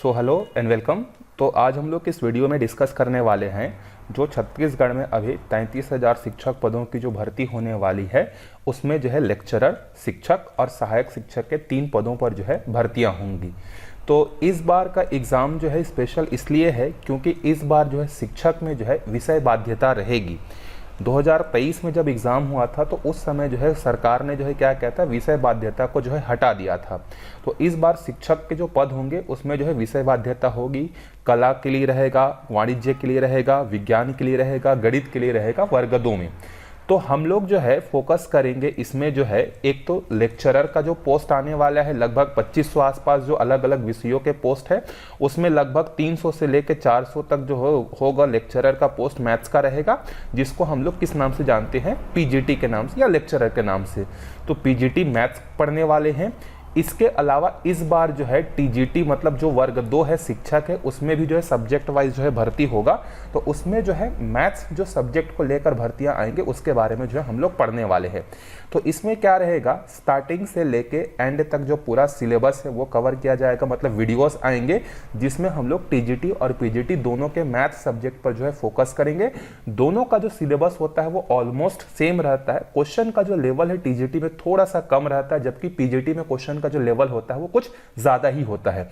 Hello and welcome. तो आज हम लोग इस वीडियो में डिस्कस करने वाले हैं जो छत्तीसगढ़ में अभी 33,000 शिक्षक पदों की जो भर्ती होने वाली है, उसमें जो है लेक्चरर, शिक्षक और सहायक शिक्षक के 3 पदों पर जो है भर्तियां होंगी। तो इस बार का एग्ज़ाम जो है स्पेशल इसलिए है क्योंकि इस बार जो है शिक्षक में जो है विषय बाध्यता रहेगी। 2023 में जब एग्ज़ाम हुआ था तो उस समय जो है सरकार ने जो है क्या कहता है, विषय बाध्यता को जो है हटा दिया था। तो इस बार शिक्षक के जो पद होंगे उसमें जो है विषय बाध्यता होगी। कला के लिए रहेगा, वाणिज्य के लिए रहेगा, विज्ञान के लिए रहेगा, गणित के लिए रहेगा, वर्ग 2 में। तो हम लोग जो है फोकस करेंगे इसमें जो है, एक तो लेक्चरर का जो पोस्ट आने वाला है लगभग 2500 आसपास, जो अलग अलग विषयों के पोस्ट है उसमें लगभग 300 से लेकर 400 तक जो होगा लेक्चरर का पोस्ट मैथ्स का रहेगा, जिसको हम लोग किस नाम से जानते हैं, पीजीटी के नाम से या लेक्चरर के नाम से। तो पीजीटी मैथ्स पढ़ने वाले हैं। इसके अलावा इस बार जो है टीजीटी मतलब जो वर्ग 2 है शिक्षक है, उसमें भी जो है सब्जेक्ट वाइज जो है भर्ती होगा। तो उसमें जो है मैथ्स जो सब्जेक्ट को लेकर भर्तियां आएंगे उसके बारे में जो है हम लोग पढ़ने वाले हैं। तो इसमें क्या रहेगा, स्टार्टिंग से लेके एंड तक जो पूरा सिलेबस है वो कवर किया जाएगा, मतलब वीडियोस आएंगे जिसमें हम लोग टीजीटी और पीजीटी दोनों के मैथ्स सब्जेक्ट पर जो है फोकस करेंगे। दोनों का जो सिलेबस होता है वो ऑलमोस्ट सेम रहता है। क्वेश्चन का जो लेवल है टीजीटी में थोड़ा सा कम रहता है, जबकि पीजीटी में क्वेश्चन का जो लेवल होता है वो कुछ ज्यादा ही होता है।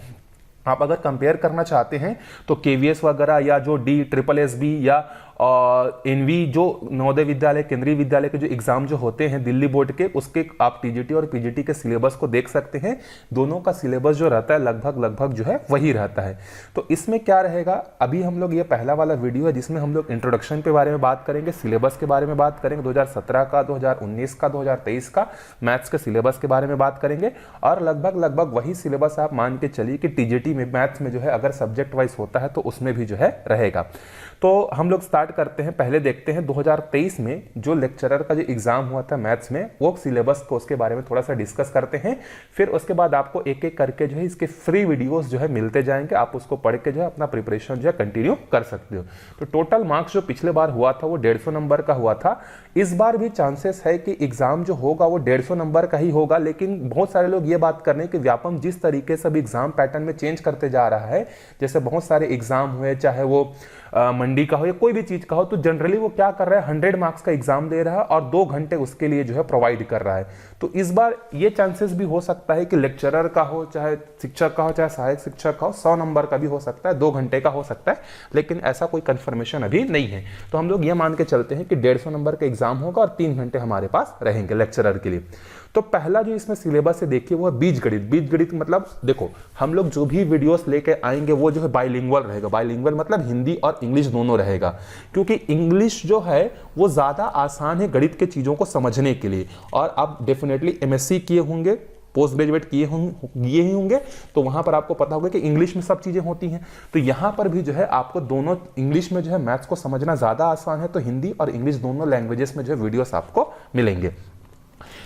आप अगर कंपेयर करना चाहते हैं तो केवीएस वगैरह या जो DSSB या एनवी जो नवोदय विद्यालय, केंद्रीय विद्यालय के जो एग्जाम जो होते हैं दिल्ली बोर्ड के, उसके आप टीजीटी और पीजीटी के सिलेबस को देख सकते हैं। दोनों का सिलेबस जो रहता है लगभग जो है वही रहता है। तो इसमें क्या रहेगा, अभी हम लोग ये पहला वाला वीडियो है जिसमें हम लोग इंट्रोडक्शन के बारे में बात करेंगे, सिलेबस के बारे में बात करेंगे, 2017 का, 2019 का, 2023 का मैथ्स के सिलेबस के बारे में बात करेंगे। और लगभग वही सिलेबस आप मान के चलिए कि टीजीटी में मैथ्स में जो है अगर सब्जेक्ट वाइज होता है तो उसमें भी जो है रहेगा। तो हम लोग स्टार्ट करते हैं। पहले देखते हैं 2023 में जो लेक्चरर का जो एग्जाम हुआ था मैथ्स में, वो सिलेबस को उसके बारे में थोड़ा सा डिस्कस करते हैं। फिर उसके बाद आपको एक एक करके जो है इसके फ्री वीडियोस जो है मिलते जाएंगे, आप उसको पढ़ के जो है अपना प्रिपरेशन जो है कंटिन्यू कर सकते हो। तो टोटल मार्क्स जो पिछले बार हुआ था वो 150 नंबर का हुआ था। इस बार भी चांसेस है कि एग्जाम जो होगा वो 150 नंबर का ही होगा, लेकिन बहुत सारे लोग ये बात कर रहे हैं कि व्यापम जिस तरीके से एग्जाम पैटर्न में चेंज करते जा रहा है, जैसे बहुत सारे एग्जाम हुए, चाहे वो मंडी का हो या कोई भी चीज का हो, तो जनरली वो क्या कर रहा है, 100 मार्क्स का एग्जाम दे रहा है और 2 घंटे उसके लिए जो है प्रोवाइड कर रहा है। तो इस बार ये चांसेस भी हो सकता है कि लेक्चरर का हो, चाहे शिक्षक का हो, चाहे सहायक शिक्षक का हो, 100 नंबर का भी हो सकता है, 2 घंटे का हो सकता है, लेकिन ऐसा कोई कंफर्मेशन अभी नहीं है। तो हम लोग ये मान के चलते हैं कि 150 नंबर का एग्जाम होगा और 3 घंटे हमारे पास रहेंगे लेक्चरर के लिए। तो पहला जो इसमें सिलेबस है देखिए वो है बीजगणित। बीजगणित मतलब देखो, हम लोग जो भी वीडियोस लेके आएंगे वो जो है बाइलिंगुअल रहेगा। बाइलिंगुअल मतलब हिंदी और इंग्लिश दोनों रहेगा, क्योंकि इंग्लिश जो है वो ज्यादा आसान है गणित के चीजों को समझने के लिए। और आप डेफिनेटली MSc किए होंगे, पोस्ट ग्रेजुएट किए ही होंगे, तो वहां पर आपको पता होगा कि इंग्लिश में सब चीजें होती हैं। तो यहां पर भी जो है आपको दोनों, इंग्लिश में जो है मैथ्स को समझना ज्यादा आसान है, तो हिंदी और इंग्लिश दोनों लैंग्वेजेस में जो है वीडियोस आपको मिलेंगे।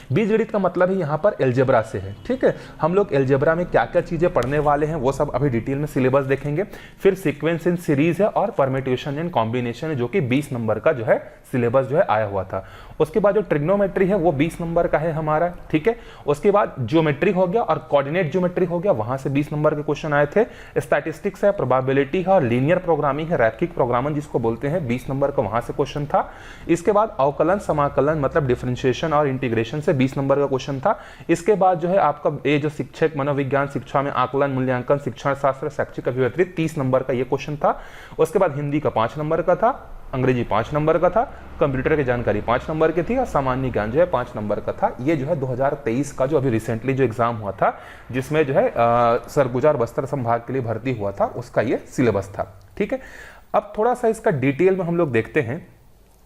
बीजगणित का मतलब ही यहाँ पर एल्जेब्रा से है। ठीक है, हम लोग एल्जेब्रा में क्या क्या चीजें पढ़ने वाले हैं वो सब अभी डिटेल में सिलेबस देखेंगे। फिर सीक्वेंस इन सीरीज है और परम्यूटेशन एंड कॉम्बिनेशन है, जो कि 20 नंबर का जो है सिलेबस जो है आया हुआ था। उसके बाद जो ट्रिग्नोमेट्री है वो 20 नंबर का है हमारा। ठीक है, उसके बाद ज्योमेट्री हो गया और कोऑर्डिनेट ज्योमेट्री हो गया, वहां से 20 नंबर के क्वेश्चन आए थे। स्टैटिस्टिक्स है, प्रोबेबिलिटी है और लीनियर प्रोग्रामिंग है, रैखिक प्रोग्रामन जिसको बोलते हैं, 20 नंबर का वहां से क्वेश्चन था। इसके बाद अवकलन समाकलन मतलब डिफरेंशिएशन और इंटीग्रेशन से 20 नंबर का क्वेश्चन था। इसके बाद जो है आपका ये जो शिक्षक मनोविज्ञान शिक्षा में आकलन, मूल्यांकन, शिक्षण शास्त्र, शैक्षिक अभिव्यक्ति 30 नंबर का ये क्वेश्चन था। उसके बाद हिंदी का 5 नंबर का था, अंग्रेजी 5 नंबर का था, कंप्यूटर की जानकारी 5 नंबर की थी और सामान्य ज्ञान जो है 5 नंबर का था। ये जो है 2023 का जो अभी रिसेंटली जो एग्जाम हुआ था, जिसमें जो है सरगुजा और बस्तर संभाग के लिए भर्ती हुआ था, उसका ये सिलेबस था। ठीक है, अब थोड़ा सा इसका डिटेल में हम लोग देखते हैं।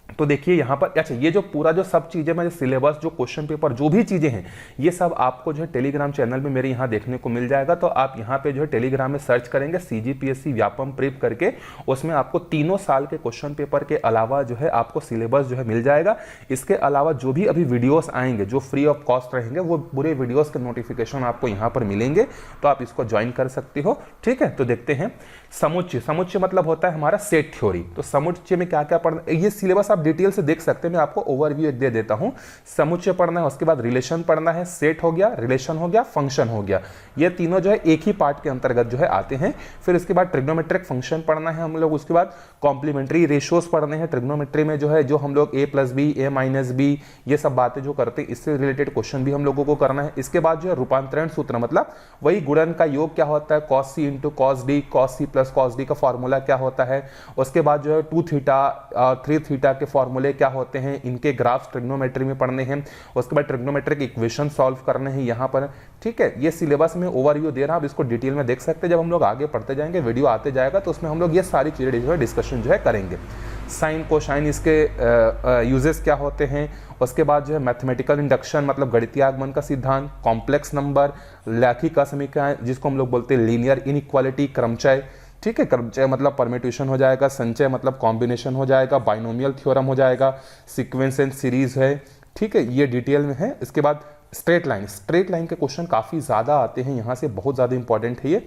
तो देखिए यहाँ पर, अच्छा ये जो पूरा जो सब चीजें में सिलेबस, जो क्वेश्चन पेपर, जो भी चीजें हैं, ये सब आपको जो है टेलीग्राम चैनल में मेरे यहाँ देखने को मिल जाएगा। तो आप यहाँ पे जो है टेलीग्राम में सर्च करेंगे CGPSC व्यापम प्रेप करके, उसमें आपको 3 साल के क्वेश्चन पेपर के अलावा जो है आपको सिलेबस जो है मिल जाएगा। इसके अलावा जो भी अभी वीडियोस आएंगे जो फ्री ऑफ कॉस्ट रहेंगे, वो पूरे वीडियोस के नोटिफिकेशन आपको यहाँ पर मिलेंगे, तो आप इसको ज्वाइन कर सकते हो। ठीक है, तो देखते हैं समुच्चय। समुच्चय मतलब होता है हमारा सेट थ्योरी। तो समुच्चय में क्या क्या पढ़ना, ये सिलेबस आप आप डिटेल से देख सकते हैं। मैं आपको ओवरव्यू एक दे देता हूं। समुच्चय पढ़ना है, उसके बाद रिलेशन पढ़ना है, सेट हो गया, रिलेशन हो गया, फंक्शन हो गया, ये तीनों जो है एक ही पार्ट के अंतर्गत जो है आते हैं। फिर इसके बाद ट्रिग्नोमेट्रिक फंक्शन पढ़ना है हम लोग, उसके बाद कॉम्प्लीमेंट्री रेशियोज पढ़ने हैं। ट्रिग्नोमेट्री में जो है जो हम लोग a+b, a-b ये सब बातें जो करते हैं, इससे रिलेटेड क्वेश्चन भी हम लोगों को करना है। इसके बाद जो है रूपांतरण सूत्र, मतलब वही गुणन का योग क्या होता है, cos c into cos d, cos c plus cos d का फॉर्मूला क्या होता है। उसके बाद जो है 2 थीटा 3 थीटा के फॉर्मूले क्या होते हैं, इनके ग्राफ्स ट्रिग्नोमेट्री में पढ़ने हैं। उसके बाद ट्रिग्नोमेट्रिक इक्वेशन सॉल्व करने हैं यहाँ पर। ठीक है, ये सिलेबस में ओवरव्यू दे रहा हूं, आप इसको डिटेल में देख सकते हैं। जब हम लोग आगे पढ़ते जाएंगे, वीडियो आते जाएगा, तो उसमें हम लोग ये सारी चीजें जो है डिस्कशन जो है करेंगे। साइन कोसाइन इसके यूजेस क्या होते हैं। उसके बाद जो है मैथमेटिकल इंडक्शन, मतलब गणितीय आगमन का सिद्धांत, कॉम्प्लेक्स नंबर, लैखिक असमीकरण जिसको हम लोग बोलते हैं लीनियर इनइक्वालिटी, क्रमचय। ठीक है, क्रमचय मतलब परम्यूटेशन हो जाएगा, संचय मतलब कॉम्बिनेशन हो जाएगा, बाइनोमियल थ्योरम हो जाएगा, सीक्वेंस एंड सीरीज है। ठीक है, ये डिटेल में है। इसके बाद स्ट्रेट लाइन, स्ट्रेट लाइन के क्वेश्चन काफी ज्यादा आते हैं यहाँ से, बहुत ज्यादा इंपॉर्टेंट है ये।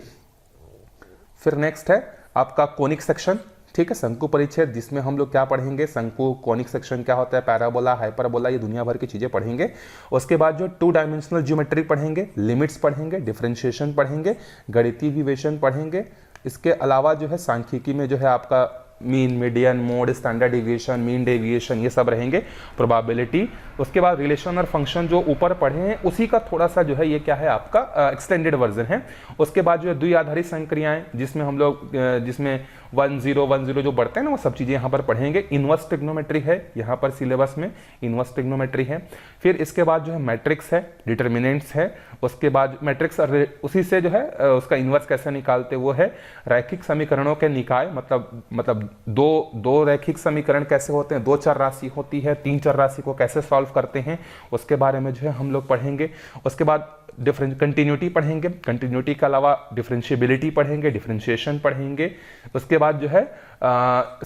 फिर नेक्स्ट है आपका कोनिक सेक्शन। ठीक है, शंकु परिच्छेद, जिसमें हम लोग क्या पढ़ेंगे, शंकु, कोनिक सेक्शन क्या होता है, पैराबोला, हाइपरबोला, ये दुनिया भर की चीजें पढ़ेंगे। उसके बाद जो 2 डायमेंशनल ज्योमेट्री पढ़ेंगे, लिमिट्स पढ़ेंगे, डिफरेंशिएशन पढ़ेंगे, गणितीय विवेचन पढ़ेंगे। इसके अलावा जो है सांख्यिकी में जो है आपका mean, median, mode, standard deviation, mean deviation, ये सब रहेंगे, प्रोबेबिलिटी। उसके बाद रिलेशन और फंक्शन जो ऊपर पढ़े हैं उसी का थोड़ा सा जो है ये क्या है आपका एक्सटेंडेड वर्जन है। उसके बाद जो है द्विआधारी संक्रियाएं, जिसमें हम लोग जिसमें 1 0 1 0 जो बढ़ते हैं ना, वो सब चीजें यहाँ पर पढ़ेंगे। इनवर्स ट्रिग्नोमेट्री है यहाँ पर सिलेबस में, इनवर्स ट्रिग्नोमेट्री है। फिर इसके बाद जो है मैट्रिक्स है, डिटर्मिनेंट्स है। उसके बाद मैट्रिक्स और उसी से जो है उसका इनवर्स कैसे निकालते वो है। रैखिक समीकरणों के निकाय, मतलब दो रैखिक समीकरण कैसे होते हैं, 2 चर राशि होती है, 3 चर राशि को कैसे सॉल्व करते हैं, उसके बारे में जो है हम लोग पढ़ेंगे। उसके बाद कंटिन्यूटी पढ़ेंगे, कंटिन्यूटी के अलावा डिफरेंशिएबिलिटी पढ़ेंगे, डिफरेंशिएशन पढ़ेंगे। उसके बाद जो है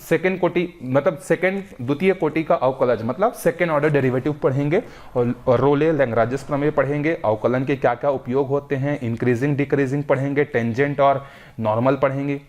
सेकंड कोटि, मतलब द्वितीय कोटि का अवकलज, मतलब सेकंड ऑर्डर डेरिवेटिव पढ़ेंगे। और रोले लैग्रांज प्रमेय पढ़ेंगे, अवकलन के क्या क्या उपयोग होते हैं, इंक्रीजिंग डिक्रीजिंग पढ़ेंगे, टेंजेंट और नॉर्मल पढ़ेंगे।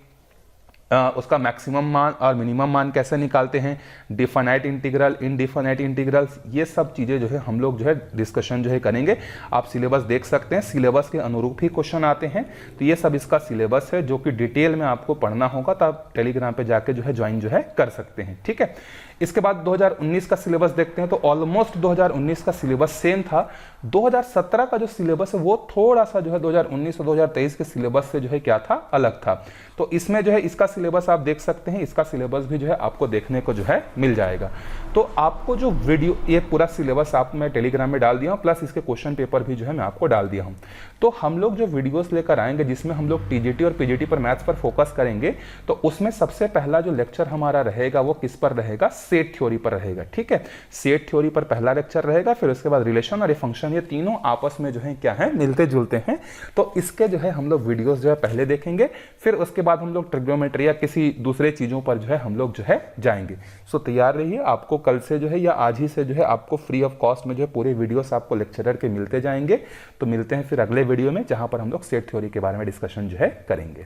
उसका मैक्सिमम मान और मिनिमम मान कैसे निकालते हैं, डिफाइनाइट इंटीग्रल, इनडिफाइनाइट इंटीग्रल्स, ये सब चीज़ें जो है हम लोग जो है डिस्कशन जो है करेंगे। आप सिलेबस देख सकते हैं, सिलेबस के अनुरूप ही क्वेश्चन आते हैं। तो ये सब इसका सिलेबस है जो कि डिटेल में आपको पढ़ना होगा, तो आप टेलीग्राम पे जाके जो है ज्वाइन जो है कर सकते हैं। ठीक है, इसके बाद 2019 का सिलेबस देखते हैं। तो ऑलमोस्ट 2019 का सिलेबस सेम था। 2017 का जो सिलेबस है वो थोड़ा सा जो है 2019 और 2023 के सिलेबस से जो है क्या था, अलग था। तो इसमें जो है इसका सिलेबस आप देख सकते हैं, इसका सिलेबस भी जो है आपको देखने को जो है मिल जाएगा। तो आपको जो वीडियो, ये पूरा सिलेबस आप मैं टेलीग्राम में डाल दिया हूँ, प्लस इसके क्वेश्चन पेपर भी जो है मैं आपको डाल दिया हूँ। तो हम लोग जो वीडियोस लेकर आएंगे जिसमें हम लोग टीजीटी और पीजीटी पर मैथ्स पर फोकस करेंगे, तो उसमें सबसे पहला जो लेक्चर हमारा रहेगा वो किस पर रहेगा, सेट थ्योरी पर रहेगा। ठीक है, सेट थ्योरी पर पहला लेक्चर रहेगा। फिर उसके बाद रिलेशन और फंक्शन, ये तीनों आपस में जो है क्या है, मिलते जुलते हैं। तो इसके जो है हम लोग वीडियोस जो है पहले देखेंगे, फिर उसके बाद हम लोग ट्रिग्नोमेट्री या किसी दूसरे चीजों पर जो है हम लोग जो है जाएंगे। सो तैयार रहिए, आपको कल से जो है या आज ही से जो है आपको फ्री ऑफ कॉस्ट में जो है पूरे वीडियोस आपको लेक्चरर के मिलते जाएंगे। तो मिलते हैं फिर अगले वीडियो में, जहां पर हम लोग सेट थ्योरी के बारे में डिस्कशन जो है करेंगे।